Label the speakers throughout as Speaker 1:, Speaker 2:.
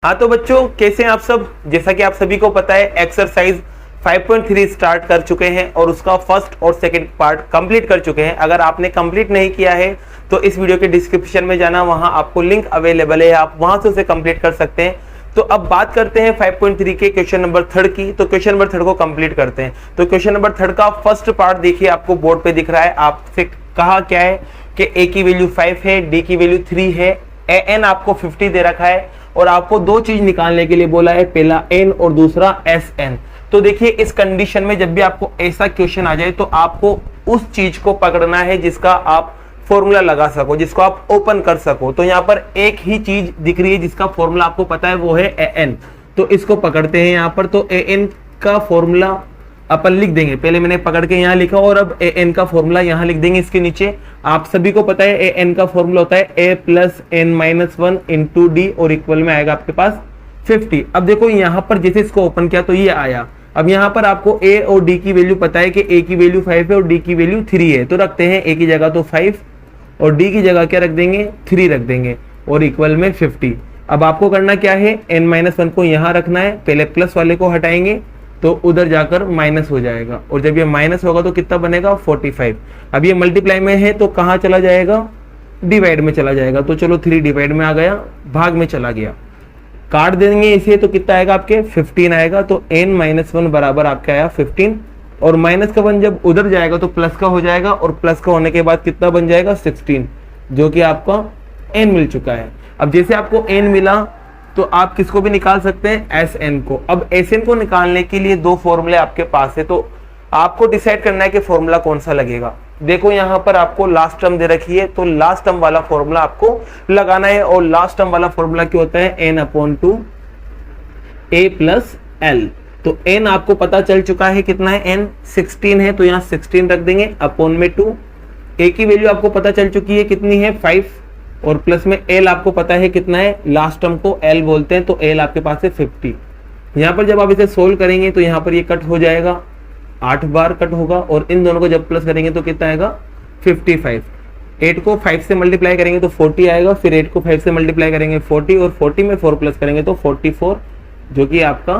Speaker 1: हाँ तो बच्चों कैसे हैं आप सब। जैसा कि आप सभी को पता है एक्सरसाइज 5.3 स्टार्ट कर चुके हैं और उसका फर्स्ट और सेकंड पार्ट कंप्लीट कर चुके हैं। अगर आपने कंप्लीट नहीं किया है तो इस वीडियो के डिस्क्रिप्शन में जाना, वहां आपको लिंक अवेलेबल है, आप वहां से उसे कंप्लीट कर सकते हैं। तो अब बात करते हैं 5.3 के क्वेश्चन नंबर 3 की। तो क्वेश्चन नंबर 3 को कंप्लीट करते हैं। तो क्वेश्चन नंबर 3 का फर्स्ट पार्ट देखिए, आपको बोर्ड पे दिख रहा है। आपसे कहा क्या है कि ए की वैल्यू 5 है, डी की वैल्यू 3 है, एन आपको 50 दे रखा है और आपको दो चीज निकालने के लिए बोला है, पहला एन और दूसरा एस एन। तो देखिए इस कंडीशन में जब भी आपको ऐसा क्वेश्चन आ जाए तो आपको उस चीज को पकड़ना है जिसका आप फॉर्मूला लगा सको, जिसको आप ओपन कर सको। तो यहाँ पर एक ही चीज दिख रही है जिसका फॉर्मूला आपको पता है, वो है ए एन। तो इसको पकड़ते हैं यहाँ पर। तो ए एन का फॉर्मूला अपन लिख देंगे, पहले मैंने पकड़ के यहाँ लिखा और अब ए एन का फॉर्मूला यहाँ लिख देंगे इसके नीचे। आप सभी को पता है ए एन का फॉर्मूला होता है a plus n minus 1 into d और इक्वल में आएगा आपके पास 50। अब देखो यहाँ पर जैसे इसको ओपन किया तो ये आया। अब यहाँ पर आपको ए और डी की वैल्यू पता है कि ए की वैल्यू 5 है और डी की वैल्यू 3 है। तो रखते हैं ए की जगह तो 5 और डी की जगह क्या रख देंगे, 3 रख देंगे और इक्वल में 50। अब आपको करना क्या है, एन माइनस 1 को यहाँ रखना है, पहले प्लस वाले को हटाएंगे तो उधर जाकर माइनस हो जाएगा और जब ये माइनस होगा तो कितना बनेगा 45। अब ये मल्टीप्लाई में है तो कहाँ चला जाएगा, डिवाइड में चला जाएगा। तो चलो 3 डिवाइड में आ गया, भाग में चला गया, काट देंगे इसे तो कितना आएगा आपके 15 आएगा। तो n माइनस 1 बराबर आपका आया 15 और माइनस का 1 जब उधर जाएगा तो प्लस का हो जाएगा और प्लस का होने के बाद कितना बन जाएगा 16, जो कि आपका n मिल चुका है। अब जैसे आपको n मिला तो आप किसको भी निकाल सकते हैं, एस एन को। अब एस एन को निकालने के लिए दो फॉर्मूले आपके पास है, तो आपको डिसाइड करना है कि फॉर्मूला कौन सा लगेगा। देखो यहाँ पर आपको लास्ट टर्म दे रखी है तो लास्ट टर्म वाला फॉर्मूला आपको लगाना है और लास्ट टर्म वाला फॉर्मूला क्या होता है, एन अपॉन 2 ए प्लस एल। तो एन आपको पता चल चुका है कितना है, एन 16 है तो यहाँ 16 रख देंगे अपॉन में 2। ए की वैल्यू आपको पता चल चुकी है कितनी है 5 और प्लस में एल आपको पता है कितना है, लास्ट टर्म को एल बोलते हैं तो एल आपके पास है 50। यहाँ पर जब आप इसे सोल्व करेंगे तो यहाँ पर ये कट हो जाएगा, 8 बार कट होगा और इन दोनों को जब प्लस करेंगे तो कितना आएगा 55। 8 को 5 से मल्टीप्लाई करेंगे तो 40 आएगा, फिर 8 को 5 से मल्टीप्लाई करेंगे 40 और 40 में 4 प्लस करेंगे तो 44, जो कि आपका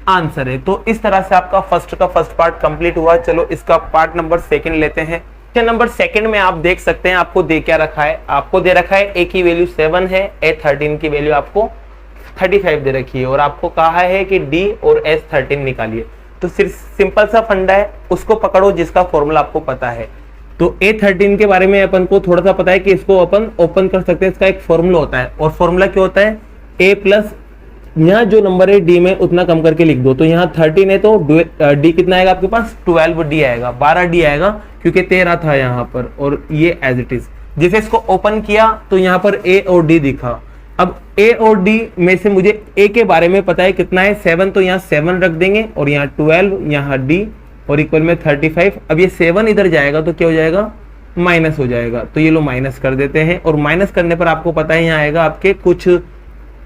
Speaker 1: आंसर है। तो इस तरह से आपका फर्स्ट पार्ट कंप्लीट हुआ। चलो इसका पार्ट नंबर 2 लेते हैं। नंबर 2 में आप देख सकते हैं आपको दे क्या रखा है, आपको दे रखा है ए की वैल्यू 7 है, ए 13 की वैल्यू आपको 35 दे रखी है और आपको कहा है कि डी और एस 13 निकालिए। तो सिर्फ सिंपल सा फंडा है, उसको पकड़ो जिसका फॉर्मूला आपको पता है। तो ए 13 के बारे में अपन को थोड़ा सा पता है कि इसको अपन ओपन कर सकते हैं, इसका एक फॉर्मूला होता है और फॉर्मूला क्या होता है, ए प्लस यहाँ जो नंबर है डी में उतना कम करके लिख दो। तो यहाँ 13 है तो डी कितना आएगा आपके पास 12 डी आएगा, 12 डी आएगा क्योंकि 13 था यहाँ पर और ये एज इट इज। जैसे इसको ओपन किया तो यहाँ पर ए और डी दिखा। अब ए और डी में से मुझे ए के बारे में पता है कितना है 7, तो यहाँ 7 रख देंगे और यहाँ 12, यहाँ डी और इक्वल में 35। अब ये 7 इधर जाएगा तो क्या हो जाएगा, माइनस हो जाएगा। तो ये लो माइनस कर देते हैं और माइनस करने पर आपको पता है यहाँ आएगा आपके कुछ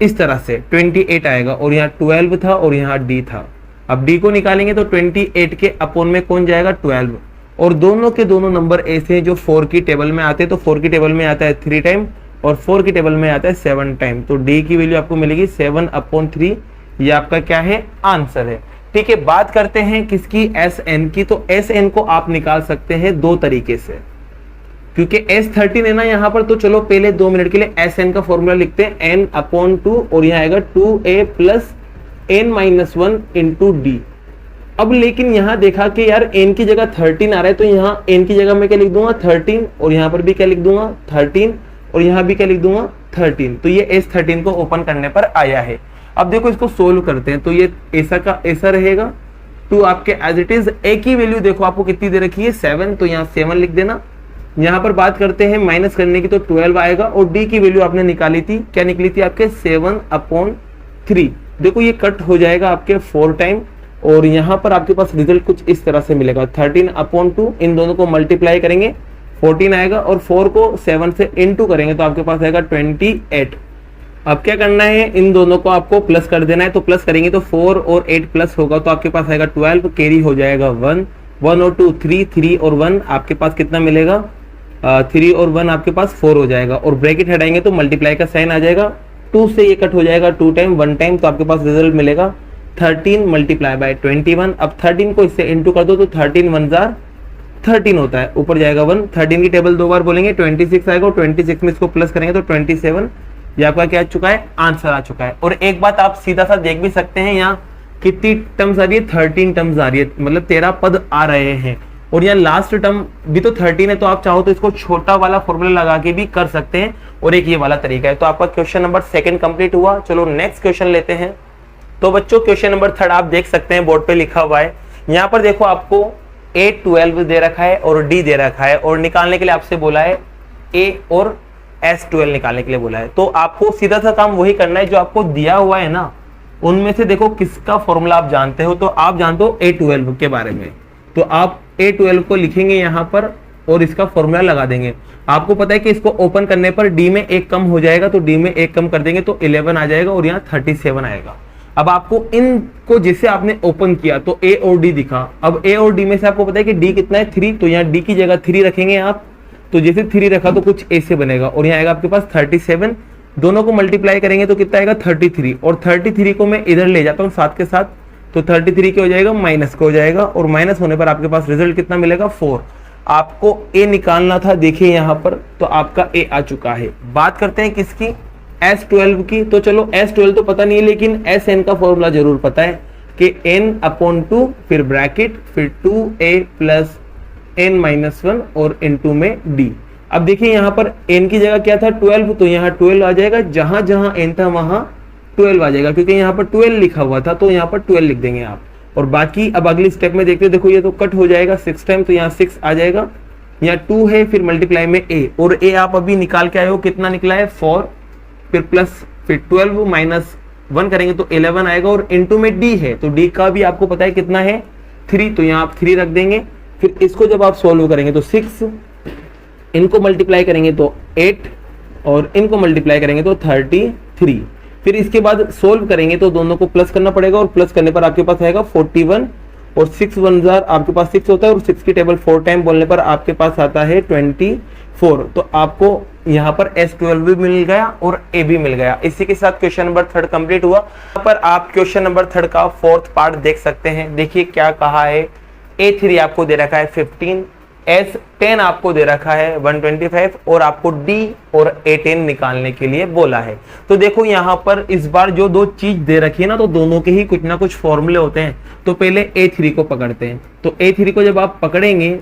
Speaker 1: इस तरह से 28 आएगा और यहाँ 12 था और यहाँ डी था। अब डी को निकालेंगे तो 28 के अपोन में कौन जाएगा 12 और दोनों के दोनों नंबर ऐसे हैं जो 4 की टेबल में आते हैं। तो 4 की टेबल में आता है 3 टाइम और 4 की टेबल में आता है 7 टाइम। तो डी की वैल्यू आपको मिलेगी 7/3। ये आपका क्या है, आंसर है। ठीक है, बात करते हैं किसकी, एस एन की। तो एस एन को आप निकाल सकते हैं दो तरीके से, क्योंकि S13 है ना यहाँ पर। तो चलो पहले 2 मिनट के लिए एस एन का फॉर्मूला लिखते हैं, n अपॉन 2 और यहाँ आएगा 2a plus n minus 1 into D. अब लेकिन यहाँ देखा कि यार n की जगह 13 आ रहा है तो यहाँ n की जगह मैं क्या लिख दूंगा 13 और यहाँ पर भी क्या लिख दूंगा 13 और यहाँ भी क्या लिख दूंगा 13। तो ये S13 को ओपन करने पर आया है। अब देखो इसको सोल्व करते हैं तो ये ऐसा का ऐसा रहेगा, 2 आपके एज इट इज। ए की वैल्यू देखो आपको कितनी दे रखी है 7, तो यहाँ 7 लिख देना। यहाँ पर बात करते हैं माइनस करने की तो 12 आएगा और डी की वैल्यू आपने निकाली थी, क्या निकली थी आपके 7/3। देखो ये कट हो जाएगा आपके 4 टाइम और यहाँ पर आपके पास रिजल्ट कुछ इस तरह से मिलेगा 13/2। इन दोनों को मल्टीप्लाई करेंगे 14 आएगा और 4 को 7 से इनटू करेंगे तो आपके पास आएगा 28। अब क्या करना है, इन दोनों को आपको प्लस कर देना है। तो प्लस करेंगे तो 4 और 8 प्लस होगा तो आपके पास आएगा 12, कैरी हो जाएगा 1 और 2 3 और 1 आपके पास कितना मिलेगा 3 और 1 आपके पास 4 हो जाएगा और ब्रैकेट हटाएंगे तो मल्टीप्लाई का साइन आ जाएगा 2 से ये कट हो जाएगा 2 टाइम 1 टाइम, तो आपके पास रिजल्ट मिलेगा 13 मल्टीप्लाई बाय 21। अब 13 को इससे इंटू कर दो तो 13 1 जार 13 होता है, ऊपर जाएगा 1, 13 की टेबल 2 बार बोलेंगे 26 आएगा, 26 में इसको प्लस करेंगे तो 27, ये आपका क्या आ चुका है, आंसर आ चुका है। और एक बात आप सीधा सा देख भी सकते हैं, यहाँ कितनी टर्म्स आ रही है, 13 टर्म्स आ रही है, मतलब 13 पद आ रहे हैं, और यहाँ लास्ट टर्म भी तो 13 है, तो आप चाहो तो इसको छोटा वाला फॉर्मूला लगा के भी कर सकते हैं, और एक ये वाला तरीका है। तो आपका क्वेश्चन नंबर 2 कंप्लीट हुआ। चलो नेक्स्ट क्वेश्चन लेते हैं। तो बच्चों क्वेश्चन नंबर 3 आप देख सकते हैं, बोर्ड पे लिखा हुआ है, यहाँ पर देखो आपको A12 दे रखा है और D दे रखा है, और निकालने के लिए आपसे बोला है A और S12 निकालने के लिए बोला है। तो आपको सीधा सा काम वही करना है जो आपको दिया हुआ है ना, उनमें से देखो किसका फॉर्मूला आप जानते हो, तो आप जानते हो A12 के बारे में, तो आप A12 को लिखेंगे यहाँ पर और इसका फॉर्मूला लगा देंगे। आपको पता है कि इसको ओपन करने पर D में 1 कम हो जाएगा, तो D में 1 कम कर देंगे तो 11 आ जाएगा, और यहाँ 37 आएगा। अब आपको इनको जैसे आपने ओपन किया तो A और D दिखा, अब A और D में से आपको पता है कि D कितना है, 3, तो यहाँ D की जगह 3 रखेंगे आप, तो जैसे 3 रखा तो कुछ ऐसे बनेगा, और यहाँ आएगा आपके पास 37, दोनों को मल्टीप्लाई करेंगे तो कितना आएगा 33, और 33 को मैं इधर ले जाता हूँ साथ के साथ, तो 33 क्या हो जाएगा, माइनस का हो जाएगा, और माइनस होने पर आपके पास रिजल्ट कितना मिलेगा, 4। आपको A निकालना था, देखिए यहाँ पर, तो आपका A आ चुका है। बात करते हैं किसकी, S12 की। तो चलो S12 तो पता नहीं है, लेकिन SN का फॉर्मूला जरूर पता है कि n/2 फिर ब्रैकेट फिर 2a प्लस n-1 और n2 में D। अब देखिए यहाँ पर n की जगह क्या था, 12, तो यहाँ 12 आ जाएगा, जहां जहां n था वहां 12 आ जाएगा, क्योंकि यहाँ पर 12 लिखा हुआ था तो यहाँ पर 12 लिख देंगे आप। और बाकी अब अगली स्टेप में देखते हैं, देखो ये तो कट हो जाएगा 6 टाइम, तो यहाँ 6 आ जाएगा, यहाँ 2 है, फिर मल्टीप्लाई में a, और a आप अभी निकाल के आए हो, कितना निकला है 4, फिर प्लस फिर 12 माइनस 1 करेंगे तो 11 आएगा, और इनटू में D है, तो D का भी आपको पता है कितना है 3, तो यहाँ आप 3 रख देंगे। फिर इसको जब आप सोल्व करेंगे तो 6, इनको मल्टीप्लाई करेंगे तो 8, और इनको मल्टीप्लाई करेंगे तो 33। फिर इसके बाद सोल्व करेंगे तो दोनों को प्लस करना पड़ेगा, और प्लस करने पर आपके पास आएगा 41, और 6 1 जार आपके पास 6 होता है, और 6 की टेबल 4 टाइम बोलने पर आपके पास आता है 24। तो आपको यहाँ पर S12 भी मिल गया और A भी मिल गया। इसी के साथ क्वेश्चन नंबर 3 कंप्लीट हुआ। यहाँ पर आप क्वेश्चन नंबर 3 का 4th पार्ट देख सकते हैं। देखिए क्या कहा है, A3 आपको दे रखा है 15, S10 आपको दे रखा है 125, और आपको D और A10 निकालने के लिए बोला है। तो देखो यहाँ पर इस बार जो दो चीज दे रखी है ना, तो दोनों के ही कुछ ना कुछ फॉर्मूले होते हैं। तो पहले A3 को पकड़ते हैं, तो A3 को जब आप पकड़ेंगे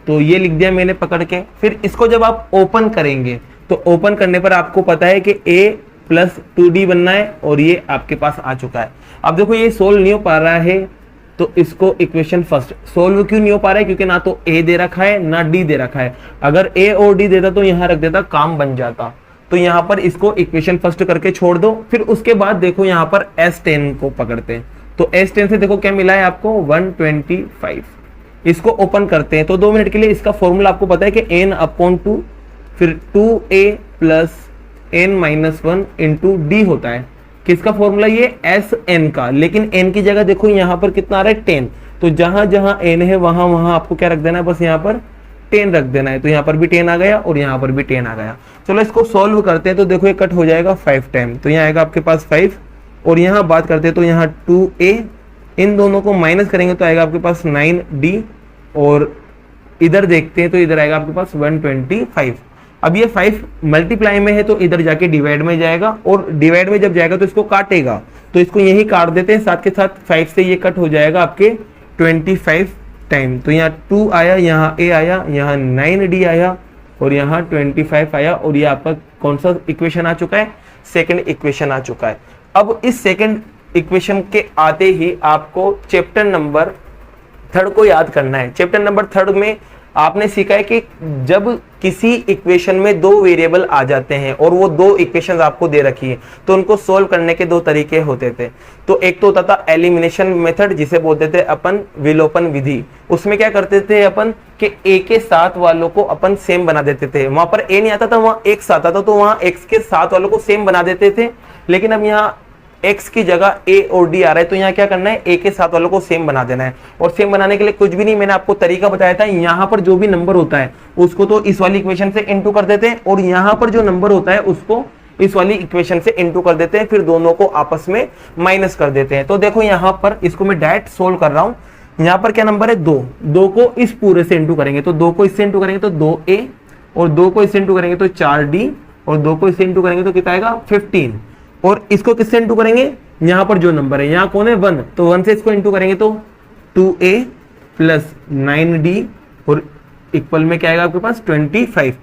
Speaker 1: तो ये लिख दिया मैंने पकड़ के। फिर इसको जब आप ओपन करेंगे तो ओपन करने पर आपको पता है कि A प्लस 2D बनना है, और ये आपके पास आ चुका है। अब देखो ये सोल्व नहीं हो पा रहा है, तो इसको इक्वेशन फर्स्ट सोल्व क्यों नहीं हो पा रहा है, क्योंकि ना तो A दे रखा है ना D दे रखा है। अगर A और D देता तो यहाँ रख देता, काम बन जाता। तो यहाँ पर इसको इक्वेशन फर्स्ट करके छोड़ दो। फिर उसके बाद देखो यहाँ पर S10 को पकड़ते हैं, तो S10 से देखो क्या मिला है आपको 125। इसको ओपन करते हैं तो 2 मिनट के लिए इसका फॉर्मूला आपको पता है कि n/2 फिर 2a plus n-1 into D होता है। किसका फॉर्मूला, ये SN का, लेकिन n की जगह देखो यहाँ पर कितना आ रहा है 10, तो जहां जहां n है वहां वहां आपको क्या रख देना है, बस यहाँ पर 10 रख देना है। तो यहाँ पर भी 10 आ गया और यहाँ पर भी 10 आ गया। चलो इसको सॉल्व करते हैं, तो देखो ये कट हो जाएगा 5 टाइम, तो यहाँ आएगा आपके पास 5, और यहाँ बात करते हैं तो यहाँ 2a, इन दोनों को माइनस करेंगे तो आएगा आपके पास 9D, और इधर देखते हैं तो इधर आएगा आपके पास 125। अब ये 5 मल्टीप्लाई में है तो इधर जाके डिवाइड में जाएगा, और डिवाइड में जब जाएगा तो इसको काटेगा, तो इसको यही काट देते हैं। साथ के साथ 5 से ये कट हो जाएगा आपके 25 टाइम, तो यहाँ 2 आया, यहाँ A आया, यहाँ 9D आया, और यहाँ 25 आया, और ये आपका कौन सा इक्वेशन आ चुका है, सेकंड इक्वेशन आ चुका है। अब इस सेकंड इक्वेशन के आते ही आपको चैप्टर नंबर 3 को याद करना है। चैप्टर नंबर 3 में आपने सीखा है कि जब किसी इक्वेशन में 2 वेरिएबल आ जाते हैं और वो 2 इक्वेशंस आपको दे रखी है, तो उनको सोल्व करने के 2 तरीके होते थे। तो एक तो होता था एलिमिनेशन मेथड, जिसे बोलते थे अपन विलोपन विधि। उसमें क्या करते थे अपन कि A के साथ वालों को अपन सेम बना देते थे, वहां पर A नहीं आता था, वहां X आता था, तो वहां X के साथ वालों को सेम बना देते थे। लेकिन अब यहाँ X की जगह A और D आ रहा है, तो यहाँ क्या करना है, A के साथ वालों को सेम बना देना है। और सेम बनाने के लिए कुछ भी नहीं, मैंने आपको तरीका बताया था, यहाँ पर जो भी नंबर होता है उसको तो इस वाली इक्वेशन से इनटू कर देते हैं, और यहाँ पर जो नंबर होता है उसको इस वाली इक्वेशन से इनटू कर देते हैं, फिर दोनों को आपस में माइनस कर देते हैं। तो देखो यहाँ पर इसको मैं डायरेक्ट सोल्व कर रहा हूं। यहाँ पर क्या नंबर है 2, 2 को इस पूरे से इनटू करेंगे तो 2 को इससे इनटू करेंगे तो 2a, और 2 को इससे इनटू करेंगे तो 4d, और 2 को इससे इनटू करेंगे तो कितना आएगा 15, और इसको किससे इनटू करेंगे, यहाँ पर जो नंबर है यहाँ कौन है 1, तो 1 से इसको इनटू करेंगे तो 2a प्लस 9d और इक्वल में क्या आएगा आपके पास 25।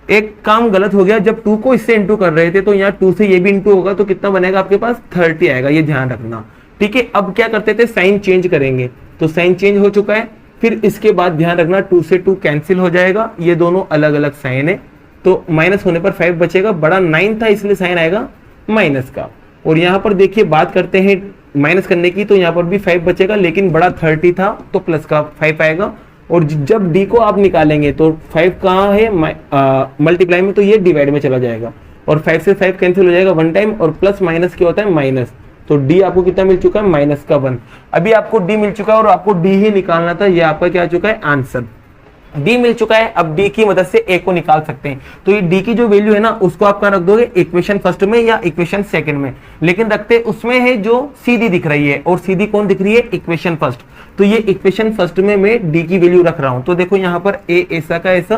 Speaker 1: एक काम गलत हो गया, जब 2 को इससे इंटू कर रहे थे तो यहाँ 2 से ये भी इंटू होगा तो कितना बनेगा आपके पास 30 आएगा, ये ध्यान रखना। ठीक है, अब क्या करते थे साइन चेंज करेंगे, तो साइन चेंज हो चुका है। फिर इसके बाद ध्यान रखना 2 से 2 कैंसिल हो जाएगा, ये दोनों अलग अलग साइन है, तो माइनस होने पर 5 बचेगा, बड़ा 9 था इसलिए साइन आएगा माइनस का। और यहाँ पर देखिए बात करते हैं माइनस करने की, तो यहाँ पर भी 5 बचेगा, लेकिन बड़ा 30 था तो प्लस का 5 आएगा। और जब d को आप निकालेंगे तो 5 कहाँ है मल्टीप्लाई में, तो ये डिवाइड में चला जाएगा, और 5 से 5 कैंसिल हो जाएगा 1 टाइम, और प्लस माइनस क्या होता है माइनस, तो d आपको कितना मिल चुका है माइनस का 1। अभी आपको d मिल चुका है और आपको d ही निकालना था, ये आपका क्या आ चुका है आंसर, d मिल चुका है। अब d की मदद से a को निकाल सकते हैं, तो ये d की जो वैल्यू है ना उसको आप कहाँ रख दोगे, इक्वेशन फर्स्ट में या इक्वेशन सेकंड में, लेकिन रखते उसमें है जो सीधी दिख रही है, और सीधी कौन दिख रही है इक्वेशन फर्स्ट, तो ये इक्वेशन फर्स्ट में मैं d की वैल्यू रख रहा हूं। तो देखो यहाँ पर a ऐसा का ऐसा,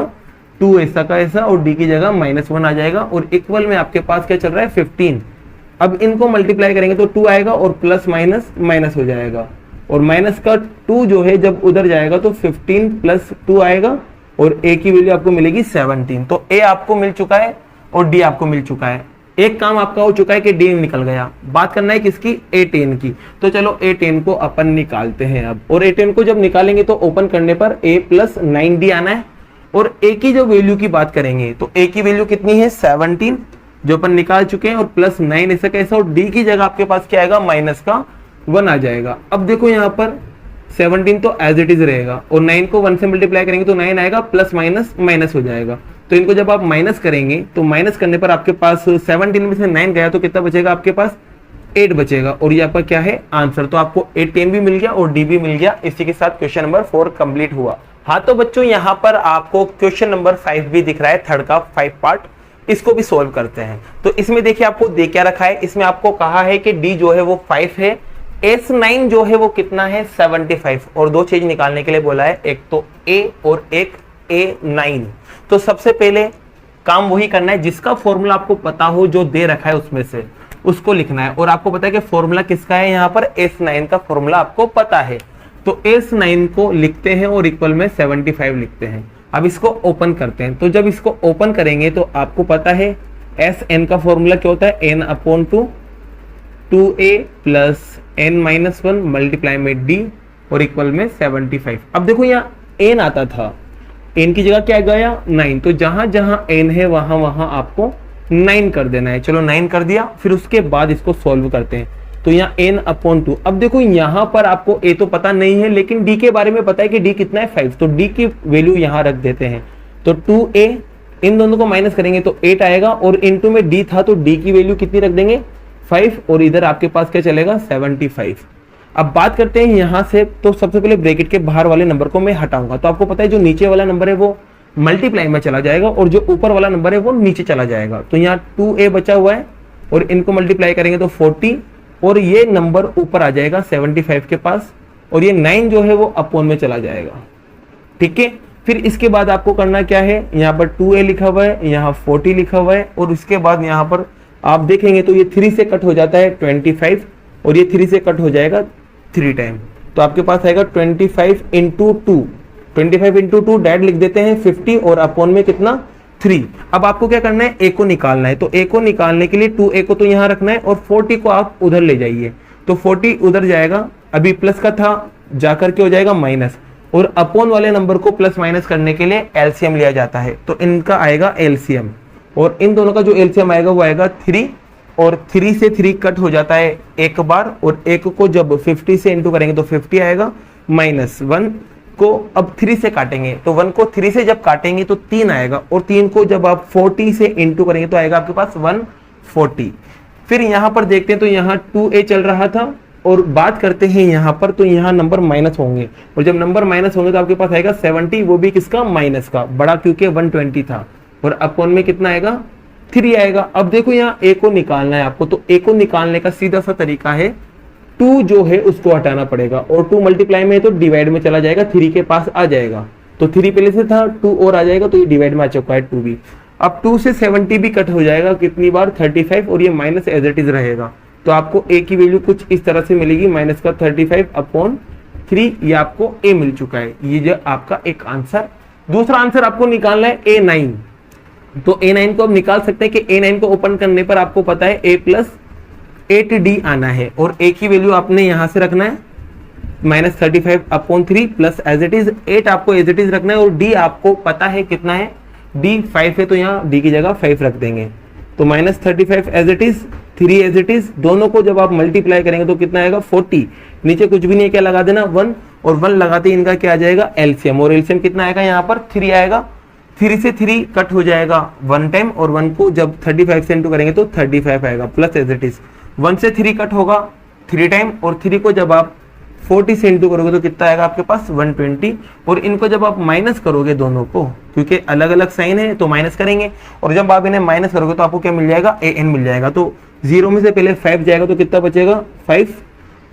Speaker 1: 2 ऐसा का ऐसा, और d की जगह -1 आ जाएगा, और इक्वल में आपके पास क्या चल रहा है 15। अब इनको मल्टीप्लाई करेंगे तो 2 आएगा और प्लस माइनस माइनस हो जाएगा, और माइनस का 2 जो है जब उधर जाएगा तो 15 प्लस 2 आएगा, और a की वैल्यू आपको मिलेगी 17। तो a आपको मिल चुका है और d आपको मिल चुका है। एक काम आपका हो चुका है कि d निकल गया, बात करना है किसकी a10 की। तो चलो a10 को अपन निकालते हैं अब, और a10 को जब निकालेंगे तो ओपन करने पर a प्लस 9d आना है, और a की जो वैल्यू की बात करेंगे तो a की वैल्यू कितनी है 17 जो अपन निकाल चुके हैं, और प्लस 9 ऐसा कैसा, और d की जगह आपके पास क्या आएगा माइनस का 1 आ जाएगा। अब देखो यहाँ पर 17 तो एज इट इज रहेगा, और 9 को 1 से मल्टीप्लाई करेंगे तो 9 आएगा, प्लस माइनस माइनस हो जाएगा। तो इनको जब आप माइनस करेंगे तो माइनस करने पर आपके पास 17 में से 9 गया तो कितना बचेगा आपके पास 8 बचेगा, और ये आपका क्या है आंसर। तो आपको a10 भी मिल गया और d भी मिल गया। इसी के साथ क्वेश्चन नंबर 4 कंप्लीट हुआ। हाँ तो बच्चों यहाँ पर आपको क्वेश्चन नंबर 5 भी दिख रहा है, थर्ड का 5 पार्ट, इसको भी सोल्व करते हैं। तो इसमें देखिए आपको दे क्या रखा है, इसमें आपको कहा है कि d जो है वो 5 है, S9 जो है वो कितना है 75, और दो चीज निकालने के लिए बोला है, एक तो a और एक A9। तो सबसे पहले काम वही करना है जिसका फॉर्मूला आपको पता हो, जो दे रखा है उसमें से उसको लिखना है, और आपको पता है कि फॉर्मूला किसका है, यहाँ पर S9 का फॉर्मूला आपको पता है। तो S9 को लिखते हैं और इक्वल में 75 लिखते हैं। अब इसको ओपन करते हैं, तो जब इसको ओपन करेंगे तो आपको पता है Sn का फॉर्मूला क्या होता है, n/2 2a plus n-1 multiply में d और इक्वल में 75। अब देखो यहाँ n आता था, n की जगह क्या गया 9, तो जहां जहां n है वहां वहां आपको 9 कर देना है। चलो 9 कर दिया, फिर उसके बाद इसको सॉल्व करते हैं। तो यहाँ n/2, अब देखो यहाँ पर आपको a तो पता नहीं है, लेकिन d के बारे में पता है कि d कितना है 5, तो d की वैल्यू यहाँ रख देते हैं। तो 2a, इन दोनों को माइनस करेंगे तो 8 आएगा, और इनटू में d था तो d की वैल्यू कितनी रख देंगे 5, और इधर आपके पास क्या चलेगा 75। अब बात करते हैं यहाँ से, तो सबसे पहले ब्रैकेट के बाहर वाले नंबर को मैं हटाऊंगा, तो आपको पता है जो नीचे वाला नंबर है वो मल्टीप्लाई में चला जाएगा, और जो ऊपर वाला नंबर है वो नीचे चला जाएगा। तो यहाँ 2a बचा हुआ है, और इनको मल्टीप्लाई करेंगे तो 40, और ये नंबर ऊपर आ जाएगा 75 के पास, और ये 9 जो है वो अपोन में चला जाएगा। ठीक है, फिर इसके बाद आपको करना क्या है, यहाँ पर 2a लिखा हुआ है, यहाँ 40 लिखा हुआ है, और उसके बाद यहाँ पर आप देखेंगे तो ये 3 से कट हो जाता है 25, और ये 3 से कट हो जाएगा 3 टाइम, तो आपके पास आएगा 25 इंटू 2, 25 इंटू 2 डायरेक्ट लिख देते हैं 50, और अपॉन में कितना 3। अब आपको क्या करना है, a को निकालना है, तो a को निकालने के लिए 2a को तो यहाँ रखना है, और 40 को आप उधर ले जाइए, तो 40 उधर जाएगा, अभी प्लस का था जाकर के हो जाएगा माइनस, और अपॉन वाले नंबर को प्लस माइनस करने के लिए एलसीएम लिया जाता है, तो इनका आएगा एलसीएम, और इन दोनों का जो एलसीएम आएगा वो आएगा 3, और 3 से 3 कट हो जाता है एक बार, और एक को जब 50 से इंटू करेंगे तो 50 आएगा, माइनस 1 को अब 3 से काटेंगे, तो 1 को 3 से जब काटेंगे तो 3 आएगा, और 3 को जब आप 40 से इंटू करेंगे तो आएगा आपके पास 140। फिर यहाँ पर देखते हैं तो यहाँ 2a चल रहा था, और बात करते हैं यहाँ पर, तो यहाँ नंबर माइनस होंगे, और जब नंबर माइनस होंगे तो आपके पास आएगा 70, वो भी किसका माइनस का, बड़ा क्योंकि 120 था, और अपॉन में कितना आएगा 3 आएगा। अब देखो यहाँ a को निकालना है आपको, तो a को निकालने का सीधा सा तरीका है 2 जो है उसको हटाना पड़ेगा, और 2 मल्टीप्लाई में है तो डिवाइड में चला जाएगा, 3 के पास आ जाएगा, तो 3 पहले से था, 2 और आ जाएगा, तो ये डिवाइड में आ चुका है 2 भी। अब 2 से 70 भी कट हो जाएगा, कितनी बार 35, और ये माइनस एज इट इज रहेगा, तो आपको a की वैल्यू कुछ इस तरह से मिलेगी, माइनस का 35/3, ये आपको a मिल चुका है। ये जो आपका एक आंसर। दूसरा आंसर आपको निकालना है A9, तो A9 को आप निकाल सकते हैं कि A9 को ओपन करने पर आपको पता है a प्लस 8d आना है, और a की वैल्यू आपने यहां से रखना है -35/3 प्लस एज इट इज 8 आपको एज इट इज रखना है, और d आपको पता है कितना है, d 5 है, तो यहाँ d की जगह 5 रख देंगे, तो -35 as it is, 3 as it is, दोनों को जब आप मल्टीप्लाई करेंगे तो कितना आएगा 40, नीचे कुछ भी नहीं है, क्या लगा देना 1, और 1 लगाते इनका क्या आ जाएगा एलसीएम, और एलसीएम कितना आएगा यहाँ पर 3 आएगा, 3 से 3 कट हो जाएगा 1 टाइम, और 1 को जब 35 से इंटू करेंगे तो 35 आएगा, प्लस एज इट इज 1 से 3 कट होगा 3 टाइम, और 3 को जब आप 40 से इंटू करोगे तो कितना आएगा आपके पास 120, और इनको जब आप माइनस करोगे दोनों को, क्योंकि अलग अलग साइन है तो माइनस करेंगे, और जब आप इन्हें माइनस करोगे तो आपको क्या मिल जाएगा an मिल जाएगा, तो 0 में से पहले 5 जाएगा तो कितना बचेगा 5,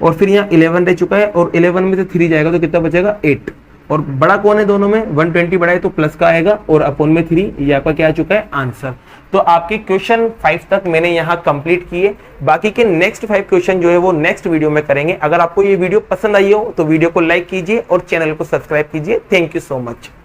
Speaker 1: और फिर यहाँ 11 रह चुका है, और 11 में से 3 जाएगा तो कितना बचेगा 8, और बड़ा कौन है दोनों में 120 बड़ा है तो प्लस का आएगा, और अपॉन में 3, ये आपका क्या आ चुका है आंसर। तो आपके क्वेश्चन 5 तक मैंने यहाँ कंप्लीट किए, बाकी के नेक्स्ट 5 क्वेश्चन जो है वो नेक्स्ट वीडियो में करेंगे। अगर आपको ये वीडियो पसंद आई हो तो वीडियो को लाइक कीजिए और चैनल को सब्सक्राइब कीजिए। Thank you so much.